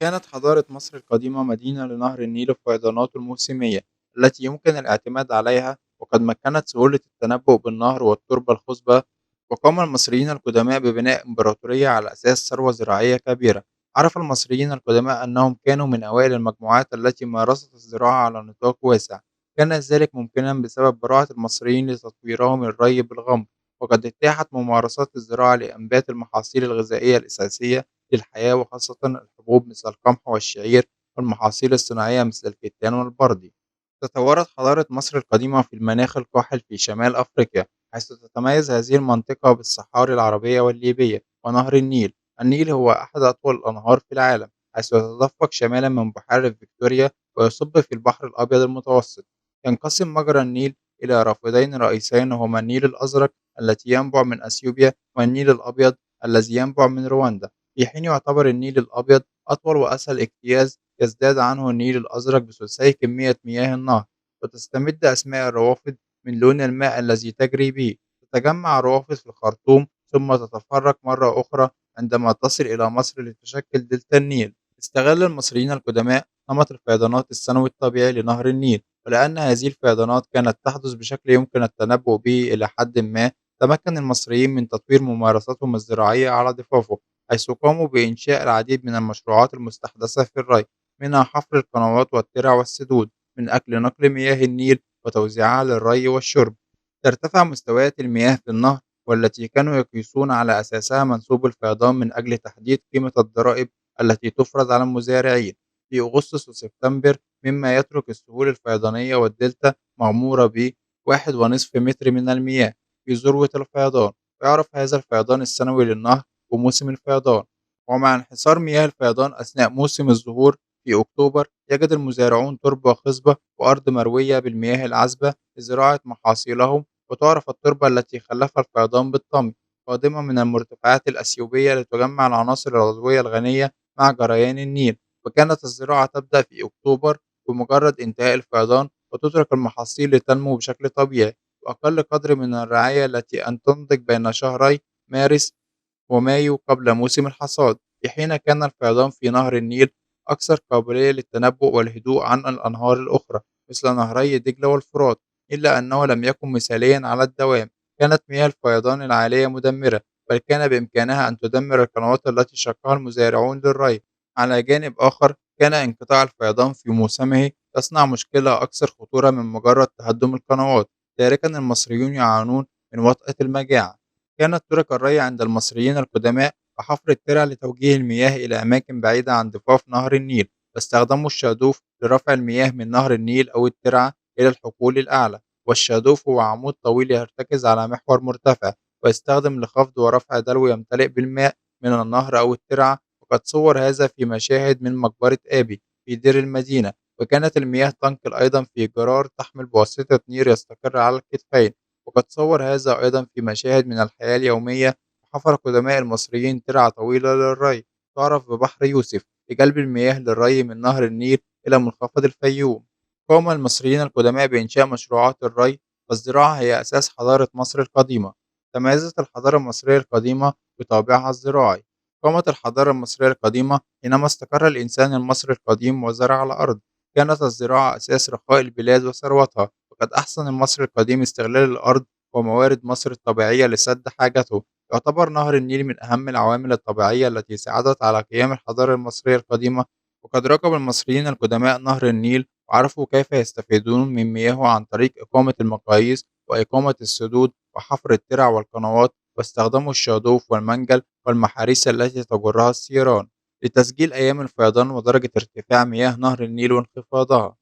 كانت حضارة مصر القديمة مدينة لنهر النيل وفيضاناته الموسمية التي يمكن الاعتماد عليها، وقد مكنت سهولة التنبؤ بالنهر والتربة الخصبة. وقام المصريين القدماء ببناء إمبراطورية على أساس ثروة زراعية كبيرة. عرف المصريين القدماء أنهم كانوا من أوائل المجموعات التي مارست الزراعة على نطاق واسع. كان ذلك ممكنا بسبب براعة المصريين لتطويرهم الري بالغمر، وقد اتاحت ممارسات الزراعة لإنبات المحاصيل الغذائية الأساسية للحياة، وخاصة الحبوب مثل القمح والشعير، والمحاصيل الصناعية مثل الكتان والبردي. تطورت حضارة مصر القديمة في المناخ القاحل في شمال أفريقيا، حيث تتميز هذه المنطقة بالصحاري العربية والليبية ونهر النيل. النيل هو أحد أطول الأنهار في العالم، حيث يتدفق شمالا من بحيرة فيكتوريا ويصب في البحر الأبيض المتوسط. ينقسم مجرى النيل إلى رافدين رئيسين، هما النيل الأزرق التي ينبع من أثيوبيا، والنيل الأبيض الذي ينبع من رواندا. في حين يعتبر النيل الأبيض أطول وأسهل اجتياز، يزداد عنه النيل الأزرق بثلثي كمية مياه النهر. وتستمد أسماء الروافد من لون الماء الذي تجري به. تتجمع الروافد في الخرطوم ثم تتفرق مرة أخرى عندما تصل إلى مصر لتشكل دلتا النيل. استغل المصريين القدماء نمط الفيضانات السنوي الطبيعي لنهر النيل، ولأن هذه الفيضانات كانت تحدث بشكل يمكن التنبؤ به إلى حد ما، تمكن المصريين من تطوير ممارساتهم الزراعية على ضفافه، حيث قاموا بإنشاء العديد من المشروعات المستحدثة في الري، منها حفر القنوات والترع والسدود من أجل نقل مياه النيل وتوزيعها للري والشرب. ترتفع مستويات المياه في النهر، والتي كانوا يقيسون على أساسها منسوب الفيضان من أجل تحديد قيمة الضرائب التي تفرض على المزارعين في أغسطس وسبتمبر، مما يترك السهول الفيضانية والدلتا مغمورة ب 1.5 متر من المياه في ذروة الفيضان. ويعرف هذا الفيضان السنوي للنهر وموسم الفيضان. ومع انحسار مياه الفيضان أثناء موسم الزهور في أكتوبر، يجد المزارعون تربة خصبة وأرض مروية بالمياه العذبة لزراعة محاصيلهم. وتعرف التربة التي خلفها الفيضان بالطمي، قادمة من المرتفعات الأثيوبية لتجمع العناصر العضوية الغنية مع جريان النيل. وكانت الزراعة تبدأ في أكتوبر بمجرد انتهاء الفيضان، وتترك المحاصيل لتنمو بشكل طبيعي، وأقل قدر من الرعاية التي أن تنضج بين شهري مارس ومايو قبل موسم الحصاد. في حين كان الفيضان في نهر النيل أكثر قابلية للتنبؤ والهدوء عن الأنهار الأخرى مثل نهري دجلة والفرات، إلا أنه لم يكن مثاليا على الدوام. كانت مياه الفيضان العالية مدمرة، بل كان بإمكانها أن تدمر القنوات التي شقها المزارعون للري. على جانب آخر، كان انقطاع الفيضان في موسمه يصنع مشكلة أكثر خطورة من مجرد تهدم القنوات، تاركا المصريون يعانون من وطأة المجاعة. كانت طرق الري عند المصريين القدماء وحفر الترع لتوجيه المياه إلى أماكن بعيدة عن ضفاف نهر النيل، واستخدموا الشادوف لرفع المياه من نهر النيل أو الترعة إلى الحقول الأعلى. والشادوف هو عمود طويل يرتكز على محور مرتفع، ويستخدم لخفض ورفع دلو يمتلئ بالماء من النهر أو الترعة. وقد صور هذا في مشاهد من مقبرة آبي في دير المدينة. وكانت المياه تنقل أيضا في جرار تحمل بواسطة نير يستقر على الكتفين. وقد صور هذا أيضا في مشاهد من الحياة اليومية. وحفر قدماء المصريين ترعة طويلة للري تعرف ببحر يوسف لجلب المياه للري من نهر النيل إلى منخفض الفيوم. قام المصريين القدماء بإنشاء مشروعات الري والزراعة هي أساس حضارة مصر القديمة. تميزت الحضارة المصرية القديمة بطابعها الزراعي. قامت الحضارة المصرية القديمة حينما استقر الإنسان المصري القديم وزرع الأرض. كانت الزراعة أساس رخاء البلاد وثروتها، وقد أحسن المصري القديم استغلال الأرض وموارد مصر الطبيعية لسد حاجته. يعتبر نهر النيل من أهم العوامل الطبيعية التي ساعدت على قيام الحضارة المصرية القديمة. وقد راقب المصريين القدماء نهر النيل وعرفوا كيف يستفيدون من مياهه عن طريق إقامة المقاييس وإقامة السدود وحفر الترع والقنوات، واستخدموا الشادوف والمنجل والمحاريس التي تجرها السيران لتسجيل أيام الفيضان ودرجة ارتفاع مياه نهر النيل وانخفاضها.